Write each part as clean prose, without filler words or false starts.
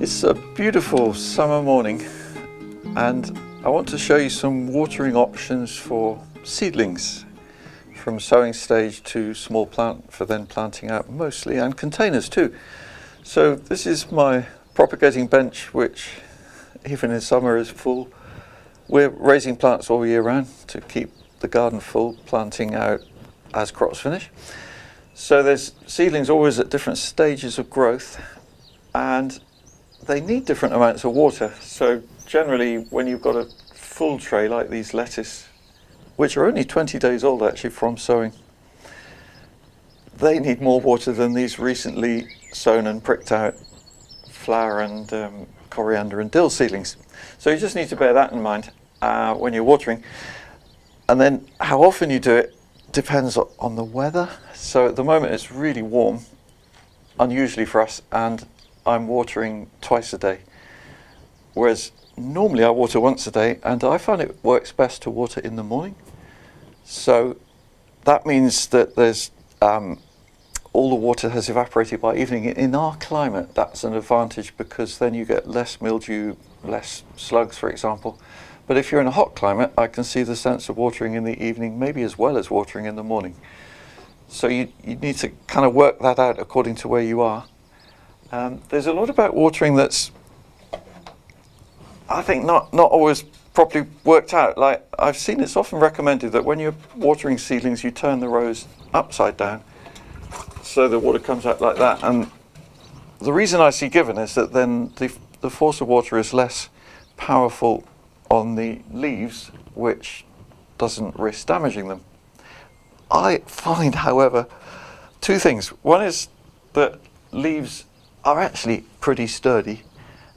It's a beautiful summer morning and I want to show you some watering options for seedlings from sowing stage to small plant for then planting out mostly, and containers too. So this is my propagating bench, which even in summer is full. We're raising plants all year round to keep the garden full, planting out as crops finish. So there's seedlings always at different stages of growth and they need different amounts of water. So generally when you've got a full tray like these lettuce, which are only 20 days old actually from sowing, they need more water than these recently sown and pricked out flower and coriander and dill seedlings. So you just need to bear that in mind when you're watering. And then how often you do it depends on the weather. So at the moment it's really warm, unusually for us, and I'm watering twice a day, whereas normally I water once a day, and I find it works best to water in the morning. So that means that there's all the water has evaporated by evening. In our climate that's an advantage because then you get less mildew, less slugs for example. But if you're in a hot climate, I can see the sense of watering in the evening maybe as well as watering in the morning. So you need to kind of work that out according to where you are. There's a lot about watering that's, I think, not always properly worked out. Like I've seen it's often recommended that when you're watering seedlings you turn the rows upside down so the water comes out like that. And the reason I see given is that then the force of water is less powerful on the leaves, which doesn't risk damaging them. I find, however, two things. One is that leaves are actually pretty sturdy,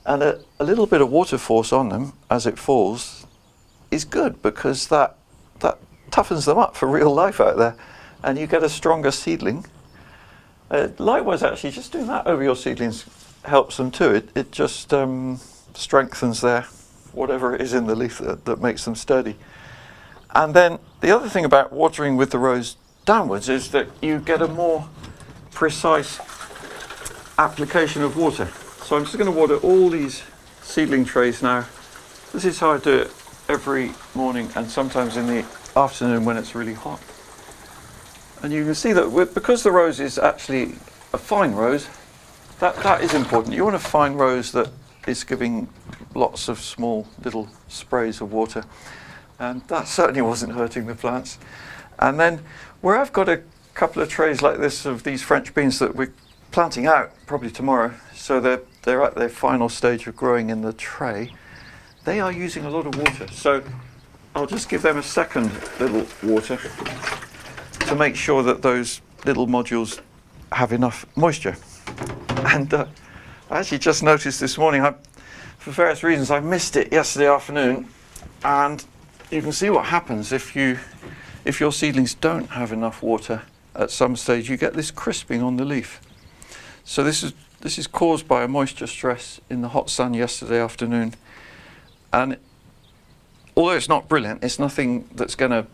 and a little bit of water force on them as it falls is good because that toughens them up for real life out there, and you get a stronger seedling. Likewise, actually, just doing that over your seedlings helps them too. It just strengthens their whatever it is in the leaf that makes them sturdy. And then the other thing about watering with the rows downwards is that you get a more precise application of water. So I'm just going to water all these seedling trays now. This is how I do it every morning and sometimes in the afternoon when it's really hot. And you can see that because the rose is actually a fine rose, that is important. You want a fine rose that is giving lots of small little sprays of water, and that certainly wasn't hurting the plants. And then where I've got a couple of trays like this of these French beans that we're planting out probably tomorrow, so they're at their final stage of growing in the tray, they are using a lot of water. So I'll just give them a second little water to make sure that those little modules have enough moisture. And I actually just noticed this morning, for various reasons, I missed it yesterday afternoon, and you can see what happens if your seedlings don't have enough water at some stage. You get this crisping on the leaf. So this is caused by a moisture stress in the hot sun yesterday afternoon, and although it's not brilliant, it's nothing that's going to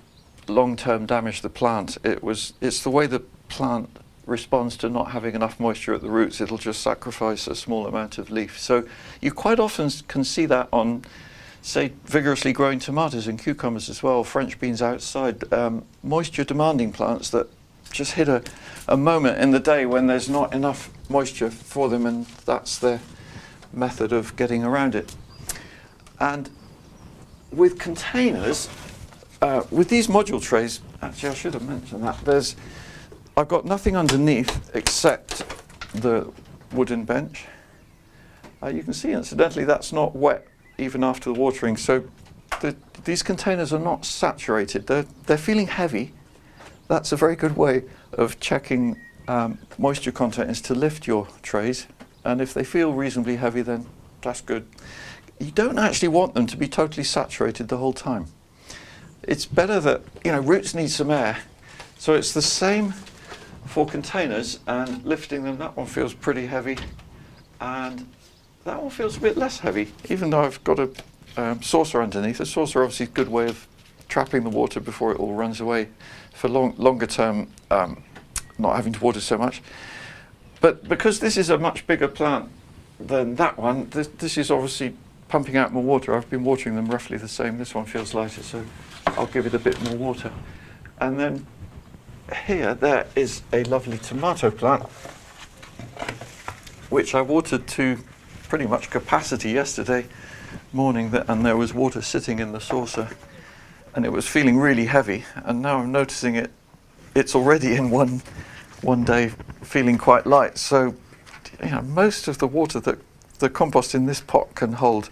long-term damage the plant. It's the way the plant responds to not having enough moisture at the roots. It'll just sacrifice a small amount of leaf. So you quite often can see that on, say, vigorously growing tomatoes and cucumbers as well, French beans outside, moisture demanding plants that just hit a moment in the day when there's not enough moisture for them, and that's their method of getting around it. And with containers, with these module trays, actually I should have mentioned that, I've got nothing underneath except the wooden bench. You can see incidentally that's not wet even after the watering, so these containers are not saturated. They're feeling heavy. That's a very good way of checking moisture content, is to lift your trays, and if they feel reasonably heavy then that's good. You don't actually want them to be totally saturated the whole time. It's better that, roots need some air, so it's the same for containers, and lifting them, that one feels pretty heavy and that one feels a bit less heavy, even though I've got a saucer underneath. A saucer obviously is a good way of trapping the water before it all runs away for longer term, not having to water so much. But because this is a much bigger plant than that one. This is obviously pumping out more water. I've been watering them roughly the same. This one feels lighter, so I'll give it a bit more water. And then here, there is a lovely tomato plant, which I watered to pretty much capacity yesterday morning, and there was water sitting in the saucer, and it was feeling really heavy. And now I'm noticing it's already in one day feeling quite light. So, most of the water that the compost in this pot can hold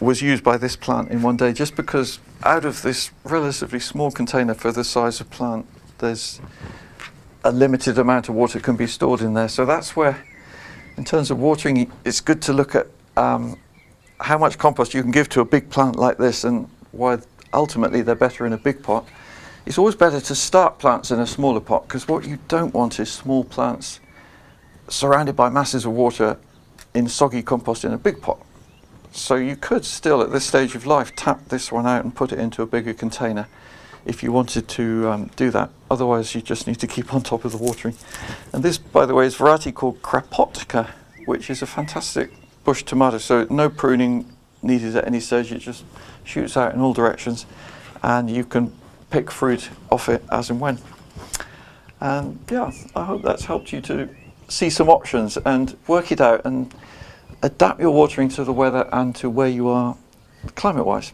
was used by this plant in one day, just because out of this relatively small container for the size of plant, there's a limited amount of water can be stored in there. So that's where, in terms of watering, it's good to look at how much compost you can give to a big plant like this, and why ultimately they're better in a big pot. It's always better to start plants in a smaller pot, because what you don't want is small plants surrounded by masses of water in soggy compost in a big pot. So you could still, at this stage of life, tap this one out and put it into a bigger container if you wanted to do that. Otherwise, you just need to keep on top of the watering. And this, by the way, is a variety called Maskotka, which is a fantastic bush tomato. So no pruning needed at any stage. It just shoots out in all directions, and you can pick fruit off it as and when. And yeah, I hope that's helped you to see some options and work it out and adapt your watering to the weather and to where you are climate-wise.